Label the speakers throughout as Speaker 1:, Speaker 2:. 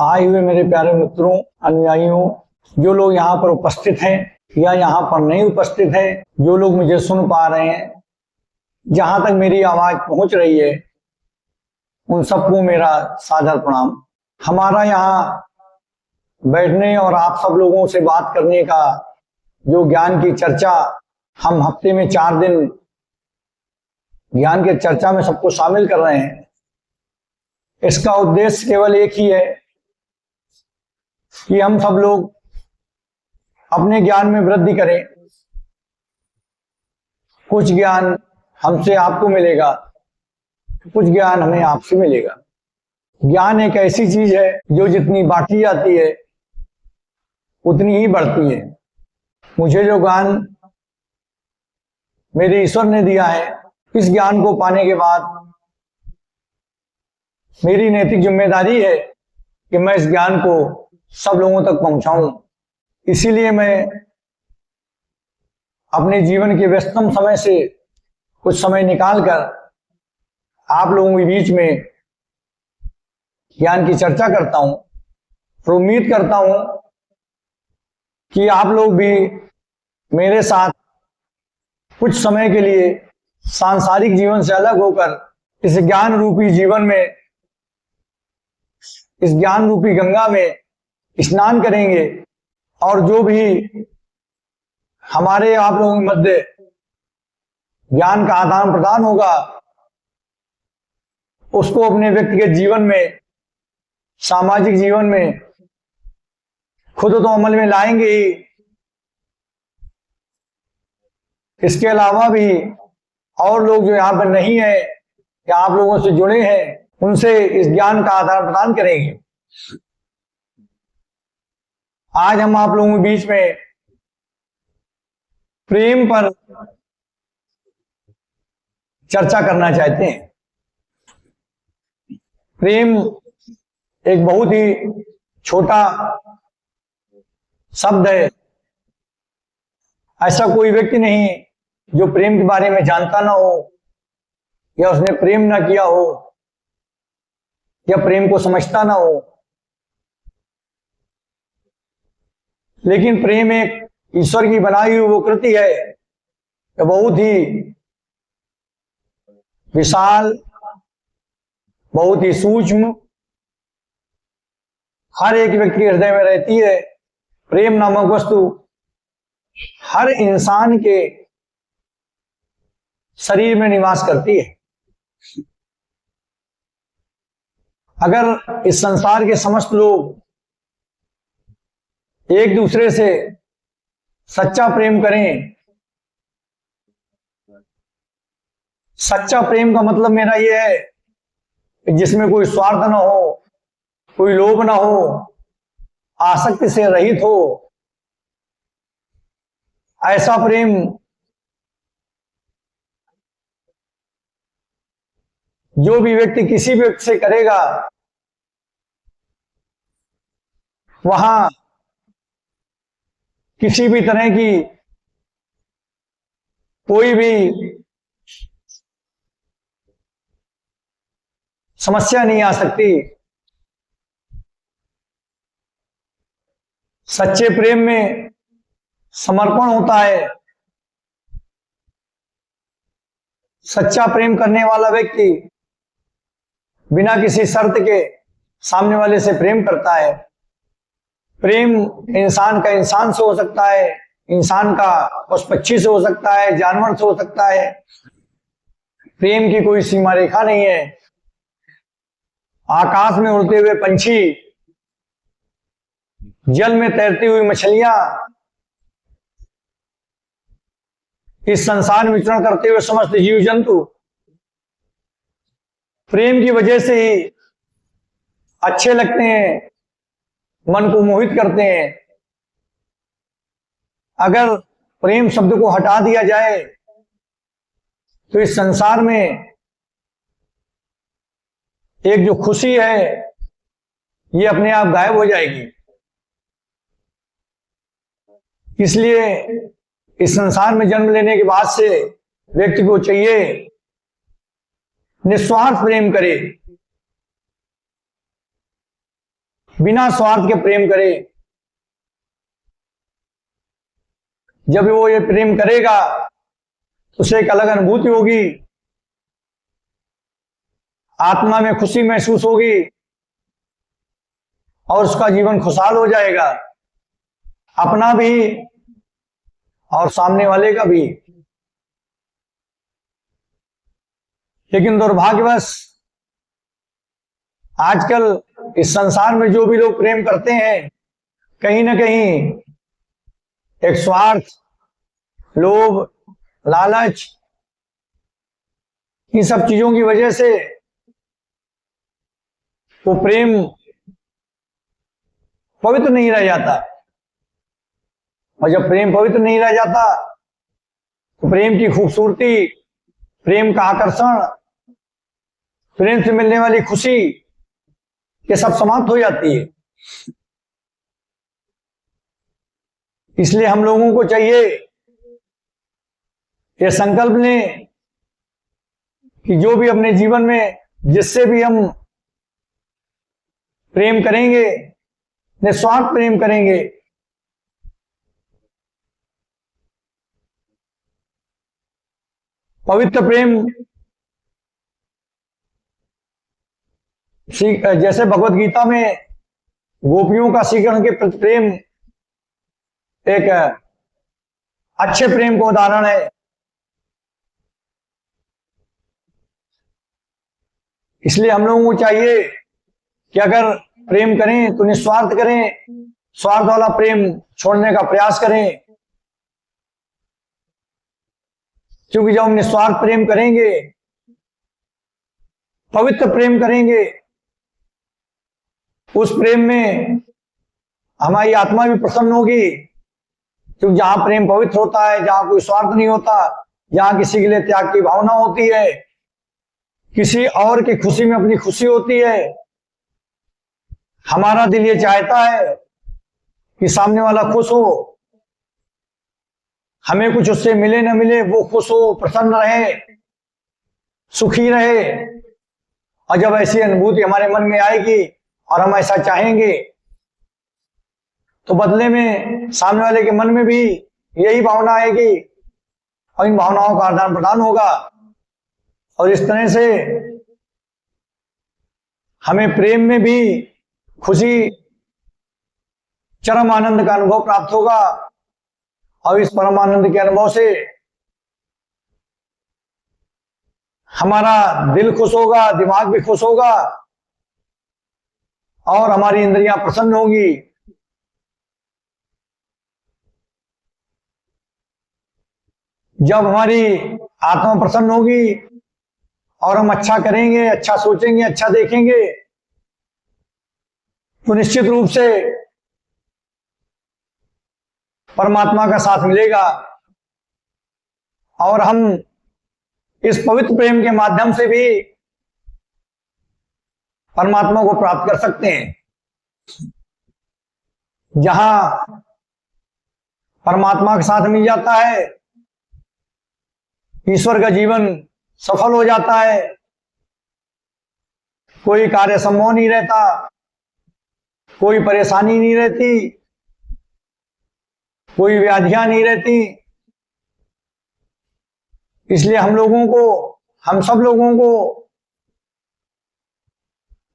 Speaker 1: आए हुए मेरे प्यारे मित्रों, अनुयायियों, जो लोग यहाँ पर उपस्थित हैं या यहाँ पर नहीं उपस्थित हैं, जो लोग मुझे सुन पा रहे हैं, जहां तक मेरी आवाज पहुंच रही है, उन सबको मेरा सादर प्रणाम। हमारा यहाँ बैठने और आप सब लोगों से बात करने का जो ज्ञान की चर्चा, हम हफ्ते में 4 दिन ज्ञान की चर्चा में सबको शामिल कर रहे हैं। इसका उद्देश्य केवल एक ही है कि हम सब लोग अपने ज्ञान में वृद्धि करें। कुछ ज्ञान हमसे आपको मिलेगा, कुछ ज्ञान हमें आपसे मिलेगा। ज्ञान एक ऐसी चीज है जो जितनी बांटी जाती है उतनी ही बढ़ती है। मुझे जो ज्ञान मेरे ईश्वर ने दिया है, इस ज्ञान को पाने के बाद मेरी नैतिक जिम्मेदारी है कि मैं इस ज्ञान को सब लोगों तक पहुंचाऊं। इसीलिए मैं अपने जीवन के व्यस्तम समय से कुछ समय निकालकर आप लोगों के बीच में ज्ञान की चर्चा करता हूं और उम्मीद करता हूं कि आप लोग भी मेरे साथ कुछ समय के लिए सांसारिक जीवन से अलग होकर इस ज्ञान रूपी जीवन में, इस ज्ञान रूपी गंगा में स्नान करेंगे और जो भी हमारे आप लोगों के मध्य ज्ञान का आदान प्रदान होगा उसको अपने व्यक्तिगत जीवन में, सामाजिक जीवन में खुद तो अमल में लाएंगे ही, इसके अलावा भी और लोग जो यहाँ पर नहीं है या आप लोगों से जुड़े हैं उनसे इस ज्ञान का आदान प्रदान करेंगे। आज हम आप लोगों के बीच में प्रेम पर चर्चा करना चाहते हैं। प्रेम एक बहुत ही छोटा शब्द है। ऐसा कोई व्यक्ति नहीं जो प्रेम के बारे में जानता ना हो या उसने प्रेम ना किया हो या प्रेम को समझता ना हो। लेकिन प्रेम एक ईश्वर की बनाई हुई वो कृति है, बहुत ही विशाल, बहुत ही सूक्ष्म, हर एक व्यक्ति के हृदय में रहती है। प्रेम नामक वस्तु हर इंसान के शरीर में निवास करती है। अगर इस संसार के समस्त लोग एक दूसरे से सच्चा प्रेम करें, सच्चा प्रेम का मतलब मेरा यह है कि जिसमें कोई स्वार्थ ना हो, कोई लोभ ना हो, आसक्ति से रहित हो, ऐसा प्रेम जो भी व्यक्ति किसी भी व्यक्ति से करेगा वहां किसी भी तरह की कोई भी समस्या नहीं आ सकती। सच्चे प्रेम में समर्पण होता है। सच्चा प्रेम करने वाला व्यक्ति बिना किसी शर्त के सामने वाले से प्रेम करता है। प्रेम इंसान का इंसान से हो सकता है, इंसान का उस पक्षी से हो सकता है, जानवर से हो सकता है। प्रेम की कोई सीमा रेखा नहीं है। आकाश में उड़ते हुए पंछी, जल में तैरती हुई मछलियां, इस संसार में विचरण करते हुए समस्त जीव जंतु प्रेम की वजह से ही अच्छे लगते हैं, मन को मोहित करते हैं। अगर प्रेम शब्द को हटा दिया जाए तो इस संसार में एक जो खुशी है ये अपने आप गायब हो जाएगी। इसलिए इस संसार में जन्म लेने के बाद से व्यक्ति को चाहिए निस्वार्थ प्रेम करे। बिना स्वार्थ के प्रेम करे। जब वो ये प्रेम करेगा तो उसे एक अलग अनुभूति होगी, आत्मा में खुशी महसूस होगी और उसका जीवन खुशहाल हो जाएगा, अपना भी और सामने वाले का भी। लेकिन दुर्भाग्यवश आजकल इस संसार में जो भी लोग प्रेम करते हैं, कहीं ना कहीं एक स्वार्थ, लोभ, लालच, इन सब चीजों की वजह से वो प्रेम पवित्र नहीं रह जाता। और जब प्रेम पवित्र नहीं रह जाता तो प्रेम की खूबसूरती, प्रेम का आकर्षण, प्रेम से मिलने वाली खुशी, ये सब समाप्त हो जाती है। इसलिए हम लोगों को चाहिए ये संकल्प लें कि जो भी अपने जीवन में जिससे भी हम प्रेम करेंगे, निस्वार्थ प्रेम करेंगे, पवित्र प्रेम, जैसे भगवत गीता में गोपियों का श्री कृष्ण के प्रति प्रेम एक अच्छे प्रेम का उदाहरण है। इसलिए हम लोगों को चाहिए कि अगर प्रेम करें तो निस्वार्थ करें, स्वार्थ वाला प्रेम छोड़ने का प्रयास करें। क्योंकि जब हम निस्वार्थ प्रेम करेंगे, पवित्र प्रेम करेंगे, उस प्रेम में हमारी आत्मा भी प्रसन्न होगी। क्योंकि जहां प्रेम पवित्र होता है, जहां कोई स्वार्थ नहीं होता, जहां किसी के लिए त्याग की भावना होती है, किसी और की खुशी में अपनी खुशी होती है, हमारा दिल ये चाहता है कि सामने वाला खुश हो, हमें कुछ उससे मिले न मिले वो खुश हो, प्रसन्न रहे, सुखी रहे। और जब ऐसी अनुभूति हमारे मन में आएगी और हम ऐसा चाहेंगे तो बदले में सामने वाले के मन में भी यही भावना आएगी और इन भावनाओं का आदान प्रदान होगा। और इस तरह से हमें प्रेम में भी खुशी, चरम आनंद का अनुभव प्राप्त होगा। और इस परम आनंद के अनुभव से हमारा दिल खुश होगा, दिमाग भी खुश होगा और हमारी इंद्रियां प्रसन्न होगी। जब हमारी आत्मा प्रसन्न होगी और हम अच्छा करेंगे, अच्छा सोचेंगे, अच्छा देखेंगे, तो निश्चित रूप से परमात्मा का साथ मिलेगा और हम इस पवित्र प्रेम के माध्यम से भी परमात्मा को प्राप्त कर सकते हैं। जहां परमात्मा के साथ मिल जाता है, ईश्वर का जीवन सफल हो जाता है, कोई कार्य संभव नहीं रहता, कोई परेशानी नहीं रहती, कोई व्याधियां नहीं रहती। इसलिए हम लोगों को, हम सब लोगों को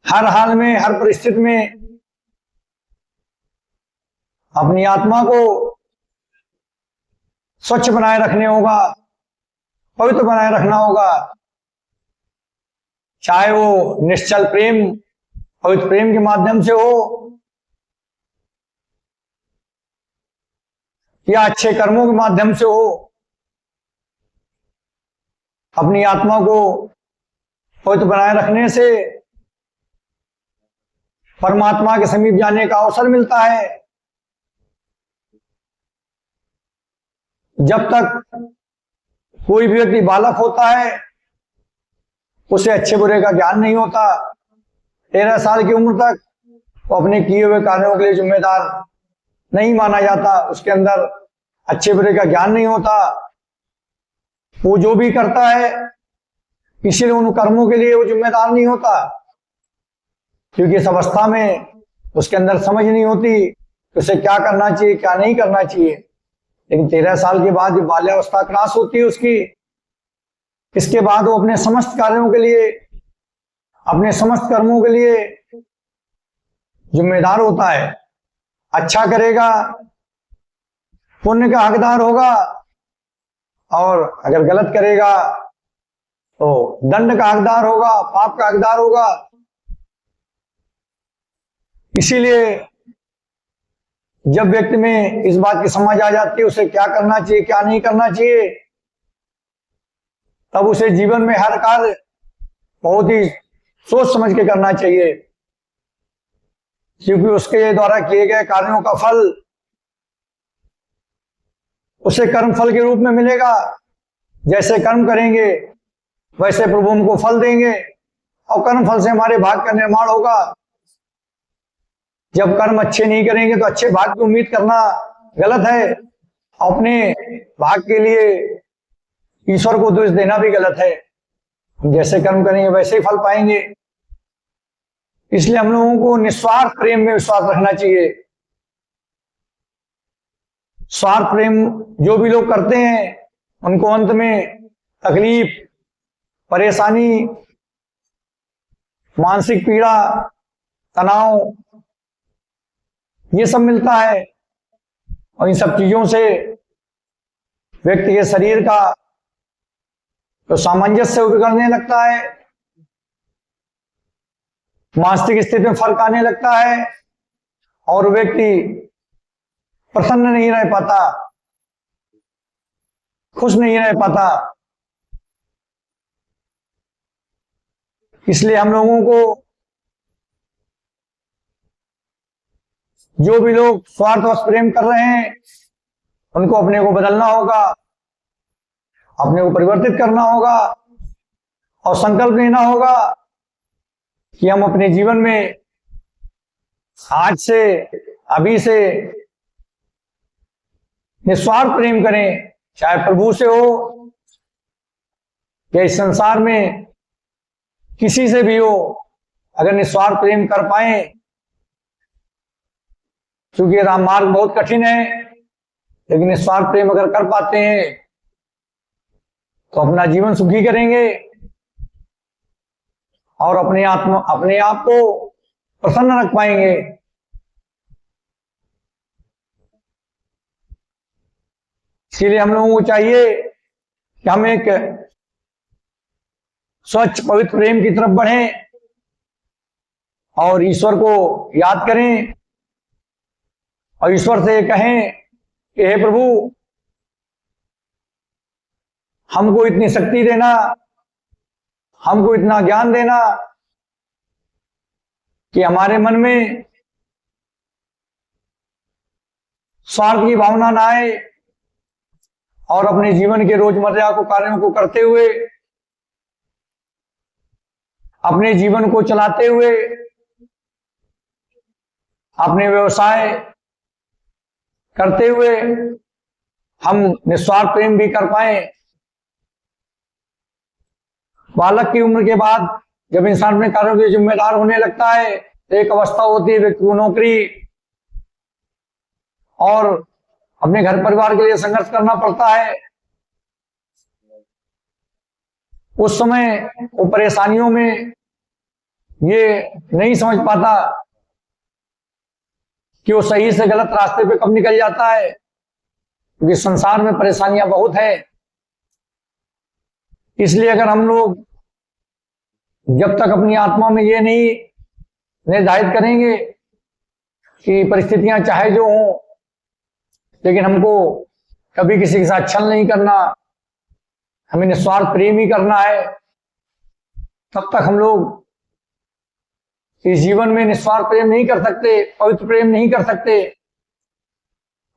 Speaker 1: हर हाल में, हर परिस्थिति में अपनी आत्मा को स्वच्छ बनाए रखने होगा, पवित्र बनाए रखना होगा। चाहे वो निश्चल प्रेम, पवित्र प्रेम के माध्यम से हो या अच्छे कर्मों के माध्यम से हो, अपनी आत्मा को पवित्र बनाए रखने से परमात्मा के समीप जाने का अवसर मिलता है। जब तक कोई भी व्यक्ति बालक होता है, उसे अच्छे बुरे का ज्ञान नहीं होता। 13 साल की उम्र तक वो अपने किए हुए कार्यों के लिए जिम्मेदार नहीं माना जाता, उसके अंदर अच्छे बुरे का ज्ञान नहीं होता। वो जो भी करता है इसीलिए उन कर्मों के लिए वो जिम्मेदार नहीं होता, क्योंकि इस अवस्था में उसके अंदर समझ नहीं होती कि उसे क्या करना चाहिए क्या नहीं करना चाहिए। लेकिन 13 साल के बाद जब बाल्यावस्था क्रॉस होती है उसकी, इसके बाद वो अपने समस्त कार्यों के लिए, अपने समस्त कर्मों के लिए जिम्मेदार होता है। अच्छा करेगा, पुण्य का हकदार होगा, और अगर गलत करेगा तो दंड का हकदार होगा, पाप का हकदार होगा। इसीलिए जब व्यक्ति में इस बात की समझ आ जाती है उसे क्या करना चाहिए क्या नहीं करना चाहिए, तब उसे जीवन में हर कार्य बहुत ही सोच समझ के करना चाहिए, क्योंकि उसके द्वारा किए गए कार्यों का फल उसे कर्म फल के रूप में मिलेगा। जैसे कर्म करेंगे वैसे प्रभु हमको फल देंगे, और कर्म फल से हमारे भाग्य का निर्माण होगा। जब कर्म अच्छे नहीं करेंगे तो अच्छे भाग्य की उम्मीद करना गलत है, अपने भाग्य के लिए ईश्वर को दोष देना भी गलत है। हम जैसे कर्म करेंगे वैसे ही फल पाएंगे। इसलिए हम लोगों को निस्वार्थ प्रेम में विश्वास रखना चाहिए। स्वार्थ प्रेम जो भी लोग करते हैं उनको अंत में तकलीफ, परेशानी, मानसिक पीड़ा, तनाव, ये सब मिलता है। और इन सब चीजों से व्यक्ति के शरीर का तो सामंजस्य बिगड़ने लगता है, मानसिक स्थिति में फर्क आने लगता है, और व्यक्ति प्रसन्न नहीं रह पाता, खुश नहीं रह पाता। इसलिए हम लोगों को, जो भी लोग स्वार्थवश प्रेम कर रहे हैं उनको अपने को बदलना होगा, अपने को परिवर्तित करना होगा, और संकल्प लेना होगा कि हम अपने जीवन में आज से, अभी से निस्वार्थ प्रेम करें, चाहे प्रभु से हो या इस संसार में किसी से भी हो। अगर निस्वार्थ प्रेम कर पाए, क्योंकि राम मार्ग बहुत कठिन है, लेकिन निस्वार्थ प्रेम अगर कर पाते हैं तो अपना जीवन सुखी करेंगे और अपने आप को प्रसन्न रख पाएंगे। इसलिए हम लोगों को चाहिए कि हम एक स्वच्छ पवित्र प्रेम की तरफ बढ़ें और ईश्वर को याद करें, और ईश्वर से कहें कि हे प्रभु, हमको इतनी शक्ति देना, हमको इतना ज्ञान देना कि हमारे मन में स्वार्थ की भावना ना आए, और अपने जीवन के रोजमर्रा को कार्यों को करते हुए, अपने जीवन को चलाते हुए, अपने व्यवसाय करते हुए हम निस्वार्थ प्रेम भी कर पाए। बालक की उम्र के बाद जब इंसान अपने कार्यों के जिम्मेदार होने लगता है तो एक अवस्था होती है व्यक्ति को नौकरी और अपने घर परिवार के लिए संघर्ष करना पड़ता है। उस समय वो परेशानियों में ये नहीं समझ पाता कि वो सही से गलत रास्ते पे कब निकल जाता है, क्योंकि संसार में परेशानियां बहुत है। इसलिए अगर हम लोग जब तक अपनी आत्मा में ये नहीं निर्धारित करेंगे कि परिस्थितियां चाहे जो हों, लेकिन हमको कभी किसी के साथ छल नहीं करना, हमें निस्वार्थ प्रेम ही करना है, तब तक हम लोग इस जीवन में निस्वार्थ प्रेम नहीं कर सकते, पवित्र प्रेम नहीं कर सकते।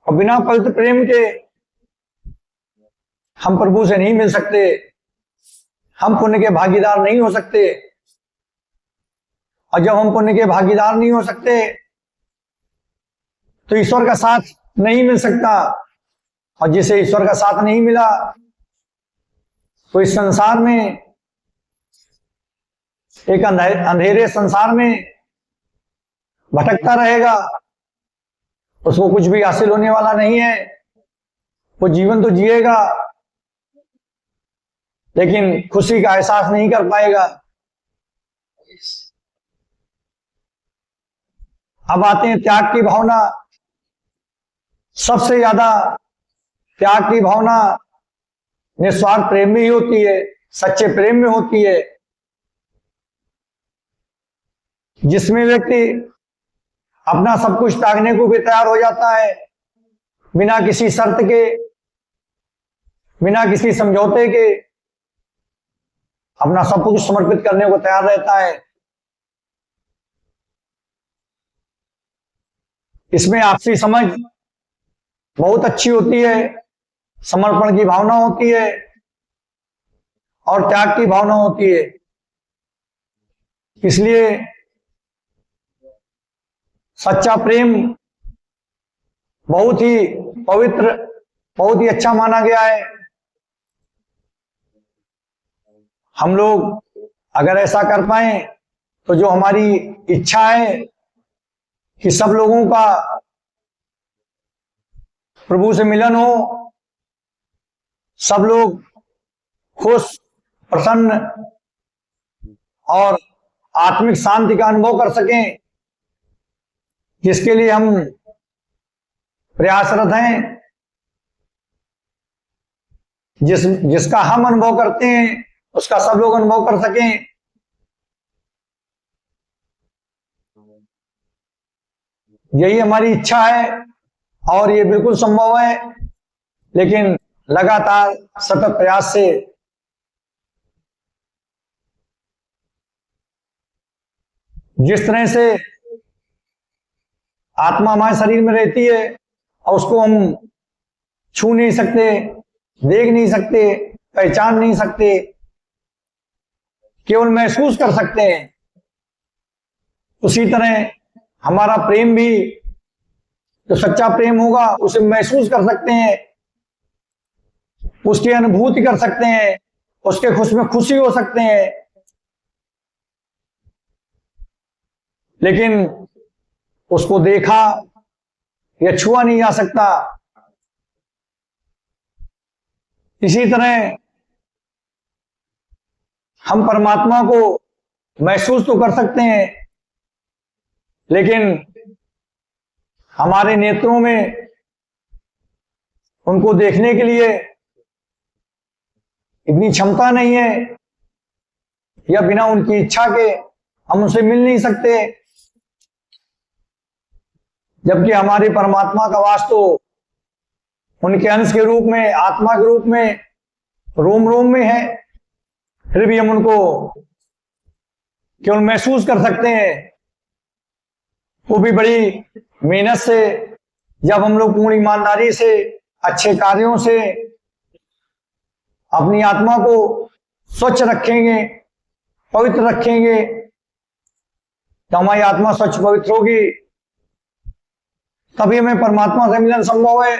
Speaker 1: और बिना पवित्र प्रेम के हम प्रभु से नहीं मिल सकते, हम पुण्य के भागीदार नहीं हो सकते। और जब हम पुण्य के भागीदार नहीं हो सकते तो ईश्वर का साथ नहीं मिल सकता, और जिसे ईश्वर का साथ नहीं मिला तो इस संसार में, एक अंधेरे संसार में भटकता रहेगा, उसको कुछ भी हासिल होने वाला नहीं है। वो जीवन तो जिएगा लेकिन खुशी का एहसास नहीं कर पाएगा। अब आते हैं त्याग की भावना। सबसे ज्यादा त्याग की भावना निस्वार्थ प्रेम में ही होती है, सच्चे प्रेम में होती है, जिसमें व्यक्ति अपना सब कुछ त्यागने को भी तैयार हो जाता है, बिना किसी शर्त के, बिना किसी समझौते के अपना सब कुछ समर्पित करने को तैयार रहता है। इसमें आपसी समझ बहुत अच्छी होती है, समर्पण की भावना होती है और त्याग की भावना होती है। इसलिए सच्चा प्रेम बहुत ही पवित्र, बहुत ही अच्छा माना गया है। हम लोग अगर ऐसा कर पाए तो जो हमारी इच्छा है कि सब लोगों का प्रभु से मिलन हो, सब लोग खुश, प्रसन्न और आत्मिक शांति का अनुभव कर सकें, जिसके लिए हम प्रयासरत हैं, जिसका हम अनुभव करते हैं उसका सब लोग अनुभव कर सकें। यही हमारी इच्छा है और ये बिल्कुल संभव है, लेकिन लगातार सतत प्रयास से जिस तरह से आत्मा हमारे शरीर में रहती है और उसको हम छू नहीं सकते, देख नहीं सकते, पहचान नहीं सकते, केवल महसूस कर सकते हैं, उसी तरह हमारा प्रेम भी, जो सच्चा प्रेम होगा उसे महसूस कर सकते हैं, उसकी अनुभूति कर सकते हैं, उसके खुश में खुशी हो सकते हैं, लेकिन उसको देखा या छुआ नहीं जा सकता। इसी तरह हम परमात्मा को महसूस तो कर सकते हैं, लेकिन हमारे नेत्रों में उनको देखने के लिए इतनी क्षमता नहीं है, या बिना उनकी इच्छा के हम उनसे मिल नहीं सकते। जबकि हमारे परमात्मा का वास तो उनके अंश के रूप में, आत्मा के रूप में रोम रोम में है, फिर भी हम उनको केवल महसूस कर सकते हैं, वो भी बड़ी मेहनत से। जब हम लोग पूर्ण ईमानदारी से, अच्छे कार्यों से अपनी आत्मा को स्वच्छ रखेंगे, पवित्र रखेंगे, तो हमारी आत्मा स्वच्छ पवित्र होगी, तभी हमें परमात्मा से मिलन संभव है।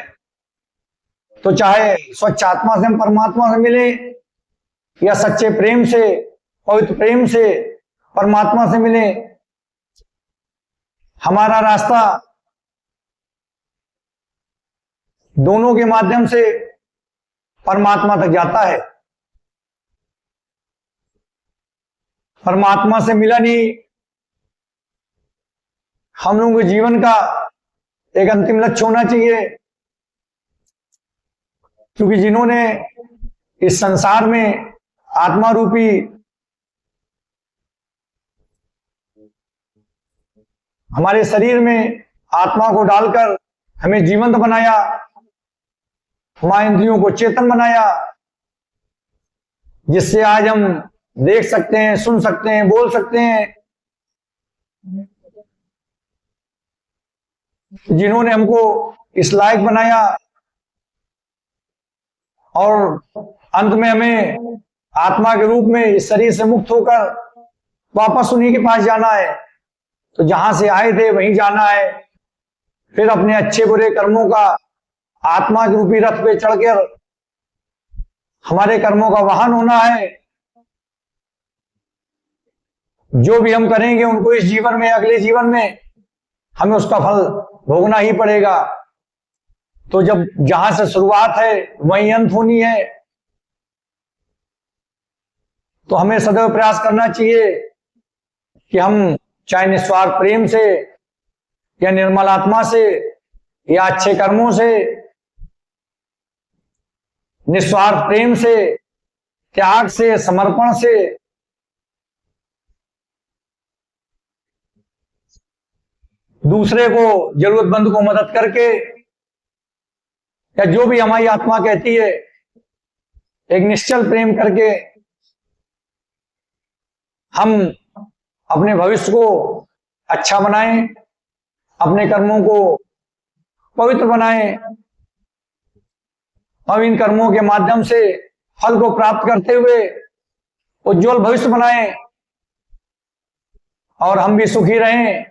Speaker 1: तो चाहे स्वच्छ आत्मा से हम परमात्मा से मिले या सच्चे प्रेम से, पवित्र प्रेम से परमात्मा से मिले, हमारा रास्ता दोनों के माध्यम से परमात्मा तक जाता है। परमात्मा से मिलन ही हम लोगों के जीवन का एक अंतिम लक्ष्य होना चाहिए, क्योंकि जिन्होंने इस संसार में आत्मा रूपी हमारे शरीर में आत्मा को डालकर हमें जीवंत बनाया, हमारे इंद्रियों को चेतन बनाया, जिससे आज हम देख सकते हैं, सुन सकते हैं, बोल सकते हैं, जिन्होंने हमको इस लायक बनाया और अंत में हमें आत्मा के रूप में इस शरीर से मुक्त होकर वापस उन्हीं के पास जाना है। तो जहां से आए थे वहीं जाना है, फिर अपने अच्छे बुरे कर्मों का आत्मा के रूपी रथ पे चढ़कर हमारे कर्मों का वाहन होना है। जो भी हम करेंगे उनको इस जीवन में, अगले जीवन में हमें उसका फल भोगना ही पड़ेगा। तो जब जहां से शुरुआत है वहीं अंत होनी है, तो हमें सदैव प्रयास करना चाहिए कि हम चाहे निस्वार्थ प्रेम से या निर्मल आत्मा से या अच्छे कर्मों से, निस्वार्थ प्रेम से, त्याग से, समर्पण से दूसरे को, जरूरतमंद को मदद करके, या जो भी हमारी आत्मा कहती है, एक निश्चल प्रेम करके हम अपने भविष्य को अच्छा बनाएं, अपने कर्मों को पवित्र बनाएं और इन कर्मों के माध्यम से फल को प्राप्त करते हुए उज्जवल भविष्य बनाएं और हम भी सुखी रहें,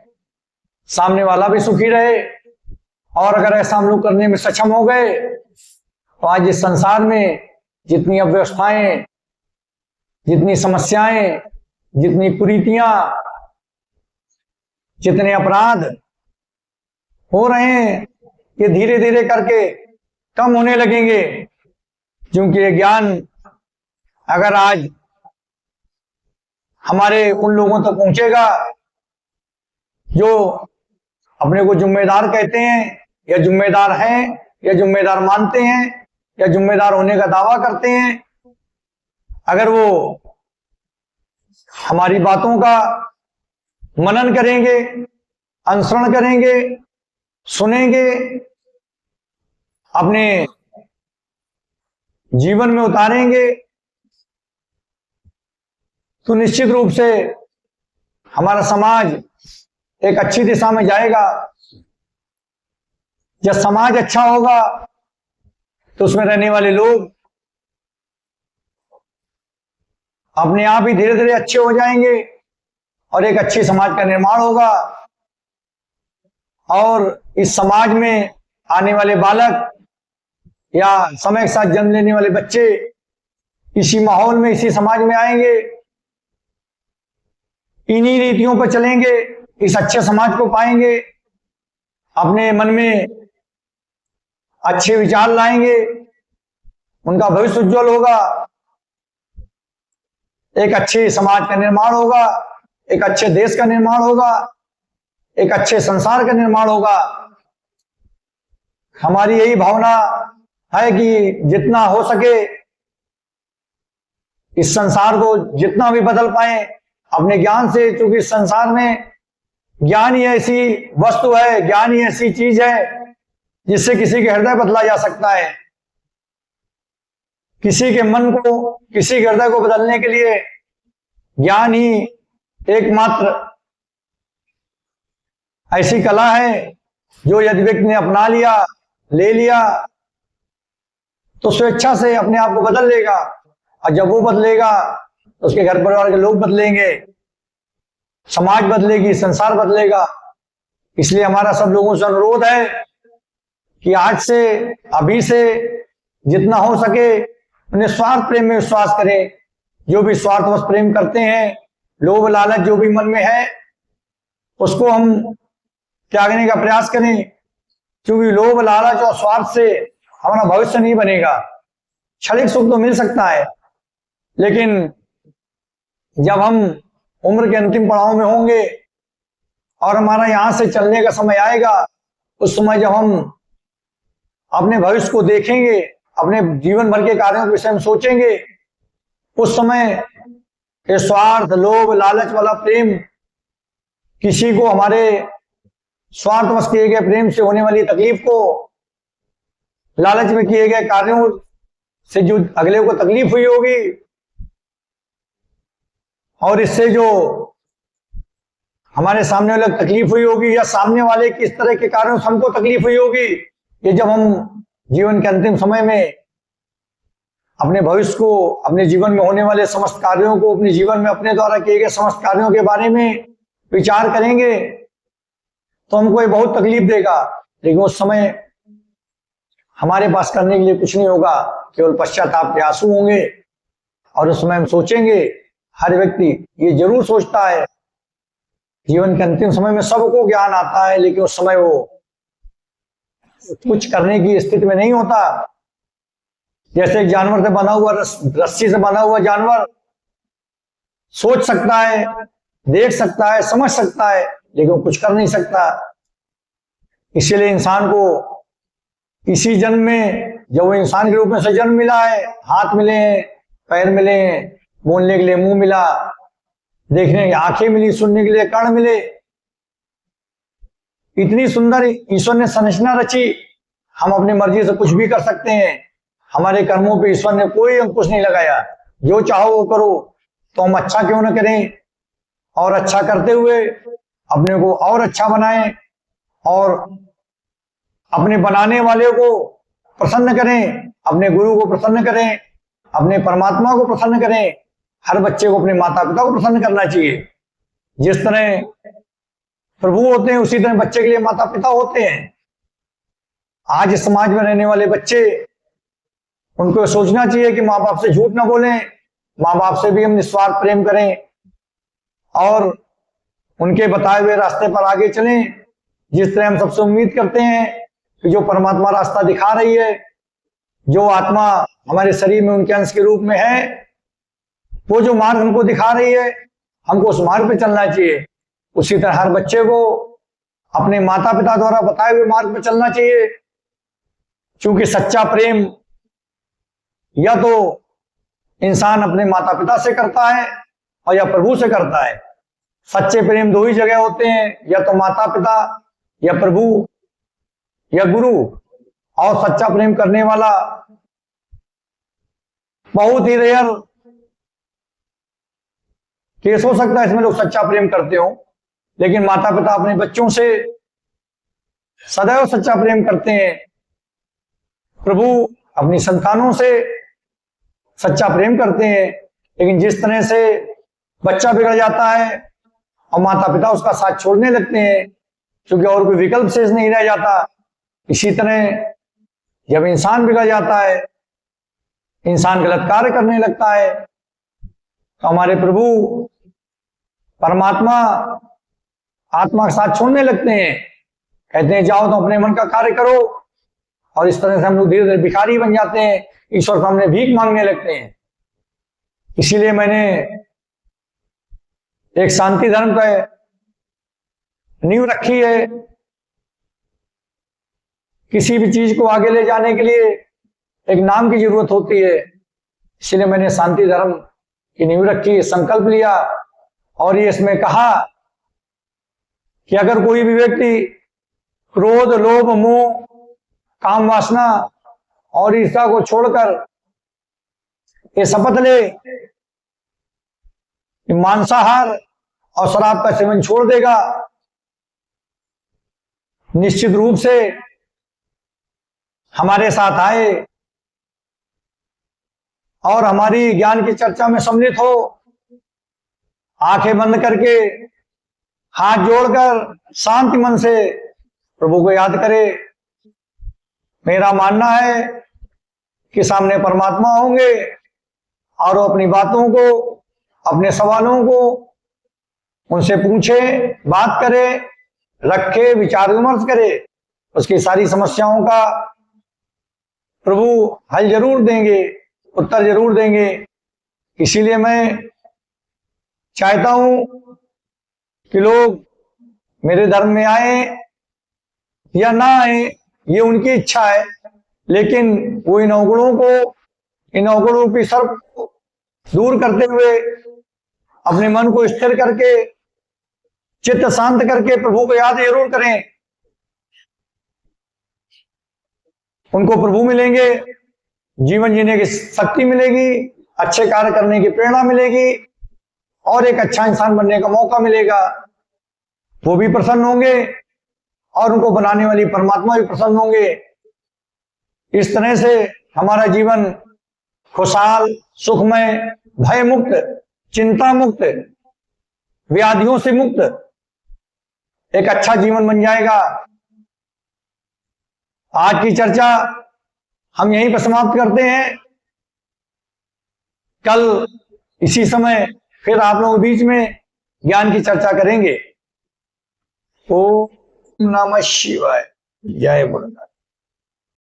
Speaker 1: सामने वाला भी सुखी रहे। और अगर ऐसा हम लोग करने में सक्षम हो गए तो आज इस संसार में जितनी अव्यवस्थाएं, जितनी समस्याएं, जितनी कुरीतियां, जितने अपराध हो रहे हैं, ये धीरे धीरे करके कम होने लगेंगे। क्योंकि ये ज्ञान अगर आज हमारे उन लोगों तक पहुंचेगा जो अपने को जिम्मेदार कहते हैं या जिम्मेदार हैं या जिम्मेदार मानते हैं या जिम्मेदार होने का दावा करते हैं, अगर वो हमारी बातों का मनन करेंगे, अनुसरण करेंगे, सुनेंगे, अपने जीवन में उतारेंगे, तो निश्चित रूप से हमारा समाज एक अच्छी दिशा में जाएगा। जब समाज अच्छा होगा तो उसमें रहने वाले लोग अपने आप ही धीरे धीरे अच्छे हो जाएंगे और एक अच्छी समाज का निर्माण होगा। और इस समाज में आने वाले बालक या समय के साथ जन्म लेने वाले बच्चे इसी माहौल में, इसी समाज में आएंगे, इन्हीं रीतियों पर चलेंगे, इस अच्छे समाज को पाएंगे, अपने मन में अच्छे विचार लाएंगे, उनका भविष्य उज्जवल होगा, एक अच्छे समाज का निर्माण होगा, एक अच्छे देश का निर्माण होगा, एक अच्छे संसार का निर्माण होगा। हमारी यही भावना है कि जितना हो सके इस संसार को जितना भी बदल पाए अपने ज्ञान से, क्योंकि इस संसार में ज्ञान ही ऐसी वस्तु है, ज्ञान ही ऐसी चीज है जिससे किसी के हृदय बदला जा सकता है। किसी के मन को, किसी के हृदय को बदलने के लिए ज्ञान ही एकमात्र ऐसी कला है जो यदि व्यक्ति ने अपना लिया, ले लिया, तो स्वेच्छा से अपने आप को बदल लेगा। और जब वो बदलेगा तो उसके घर परिवार के लोग बदलेंगे, समाज बदलेगी, संसार बदलेगा। इसलिए हमारा सब लोगों से अनुरोध है कि आज से, अभी से जितना हो सके निस्वार्थ प्रेम में विश्वास करें। जो भी स्वार्थवश प्रेम करते हैं, लोभ लालच जो भी मन में है, उसको हम त्यागने का प्रयास करें। क्योंकि लोभ लालच और स्वार्थ से हमारा भविष्य नहीं बनेगा। क्षणिक सुख तो मिल सकता है, लेकिन जब हम उम्र के अंतिम पड़ाव में होंगे और हमारा यहां से चलने का समय आएगा, उस समय जब हम अपने भविष्य को देखेंगे, अपने जीवन भर के कार्यों के विषय में सोचेंगे, उस समय ये स्वार्थ, लोभ, लालच वाला प्रेम, किसी को हमारे स्वार्थवश किए गए प्रेम से होने वाली तकलीफ को, लालच में किए गए कार्यों से जो अगले को तकलीफ हुई होगी, और इससे जो हमारे सामने वाले तकलीफ हुई होगी, या सामने वाले किस तरह के कारणों से हमको तकलीफ हुई होगी, ये जब हम जीवन के अंतिम समय में अपने भविष्य को, अपने जीवन में होने वाले समस्त कार्यों को, अपने जीवन में अपने द्वारा किए गए समस्त कार्यों के बारे में विचार करेंगे, तो हमको ये बहुत तकलीफ देगा। लेकिन उस समय हमारे पास करने के लिए कुछ नहीं होगा, केवल पश्चाताप के आंसू होंगे। और उस समय हम सोचेंगे, हर व्यक्ति ये जरूर सोचता है जीवन के अंतिम समय में सबको ज्ञान आता है, लेकिन उस समय वो कुछ करने की स्थिति में नहीं होता। जैसे एक जानवर से बना हुआ, रस्सी से बना हुआ जानवर सोच सकता है, देख सकता है, समझ सकता है, लेकिन वो कुछ कर नहीं सकता। इसीलिए इंसान को इसी जन्म में, जब वो इंसान के रूप में से जन्म मिला है, हाथ मिले हैं, पैर मिले हैं, बोलने के लिए मुंह मिला, देखने की आंखें मिली, सुनने के लिए कान मिले, इतनी सुंदर ईश्वर ने संरचना रची। हम अपनी मर्जी से कुछ भी कर सकते हैं। हमारे कर्मों पे ईश्वर ने कोई अंकुश नहीं लगाया। जो चाहो वो करो, तो हम अच्छा क्यों ना करें, और अच्छा करते हुए अपने को और अच्छा बनाएं, और अपने बनाने वाले को प्रसन्न करें, अपने गुरु को प्रसन्न करें, अपने परमात्मा को प्रसन्न करें। हर बच्चे को अपने माता पिता को प्रसन्न करना चाहिए। जिस तरह प्रभु होते हैं, उसी तरह बच्चे के लिए माता पिता होते हैं। आज इस समाज में रहने वाले बच्चे, उनको सोचना चाहिए कि माँ बाप से झूठ ना बोलें, माँ बाप से भी हम निस्वार्थ प्रेम करें, और उनके बताए हुए रास्ते पर आगे चलें। जिस तरह हम सबसे उम्मीद करते हैं कि जो परमात्मा रास्ता दिखा रही है, जो आत्मा हमारे शरीर में उनके अंश के रूप में है, वो जो मार्ग हमको दिखा रही है, हमको उस मार्ग पे चलना चाहिए। उसी तरह हर बच्चे को अपने माता पिता द्वारा बताए हुए मार्ग पे चलना चाहिए। क्योंकि सच्चा प्रेम या तो इंसान अपने माता पिता से करता है और या प्रभु से करता है। सच्चे प्रेम दो ही जगह होते हैं, या तो माता पिता, या प्रभु, या गुरु। और सच्चा प्रेम करने वाला बहुत ही रेयर केस हो सकता है इसमें लोग सच्चा प्रेम करते हो, लेकिन माता पिता अपने बच्चों से सदैव सच्चा प्रेम करते हैं। प्रभु अपनी संतानों से सच्चा प्रेम करते हैं। लेकिन जिस तरह से बच्चा बिगड़ जाता है और माता पिता उसका साथ छोड़ने लगते हैं, क्योंकि और कोई विकल्प शेष नहीं रह जाता, इसी तरह जब इंसान बिगड़ जाता है, इंसान गलत कार्य करने लगता है, तो हमारे प्रभु परमात्मा आत्मा के साथ छोड़ने लगते हैं। कहते हैं जाओ तो अपने मन का कार्य करो। और इस तरह से हम लोग धीरे धीरे भिखारी बन जाते हैं, ईश्वर सामने भीख मांगने लगते हैं। इसीलिए मैंने एक शांति धर्म का नींव रखी है। किसी भी चीज को आगे ले जाने के लिए एक नाम की जरूरत होती है। इसलिए मैंने शांति धर्म की नींव रखी, संकल्प लिया, और ये इसमें कहा कि अगर कोई भी व्यक्ति क्रोध, लोभ, मोह, काम वासना और ईर्ष्या को छोड़कर ये शपथ ले कि मांसाहार और शराब का सेवन छोड़ देगा, निश्चित रूप से हमारे साथ आए और हमारी ज्ञान की चर्चा में सम्मिलित हो, आंखें बंद करके हाथ जोड़कर शांति मन से प्रभु को याद करे। मेरा मानना है कि सामने परमात्मा होंगे और वो अपनी बातों को, अपने सवालों को उनसे पूछे, बात करे, रखे, विचार विमर्श करे, उसकी सारी समस्याओं का प्रभु हल जरूर देंगे, उत्तर जरूर देंगे। इसीलिए मैं चाहता हूं कि लोग मेरे धर्म में आए या ना आए, ये उनकी इच्छा है, लेकिन वो इन अवगुणों को, इन अवगुणों की सर्प को दूर करते हुए अपने मन को स्थिर करके, चित्त शांत करके प्रभु को याद जरूर करें। उनको प्रभु मिलेंगे, जीवन जीने की शक्ति मिलेगी, अच्छे कार्य करने की प्रेरणा मिलेगी, और एक अच्छा इंसान बनने का मौका मिलेगा। वो भी प्रसन्न होंगे और उनको बनाने वाली परमात्मा भी प्रसन्न होंगे। इस तरह से हमारा जीवन खुशहाल, सुखमय, भय मुक्त, चिंता मुक्त, व्याधियों से मुक्त एक अच्छा जीवन बन जाएगा। आज की चर्चा हम यहीं पर समाप्त करते हैं। कल इसी समय फिर आप लोगों के बीच में ज्ञान की चर्चा करेंगे। ओम नमः शिवाय। जय गुरुनाथ।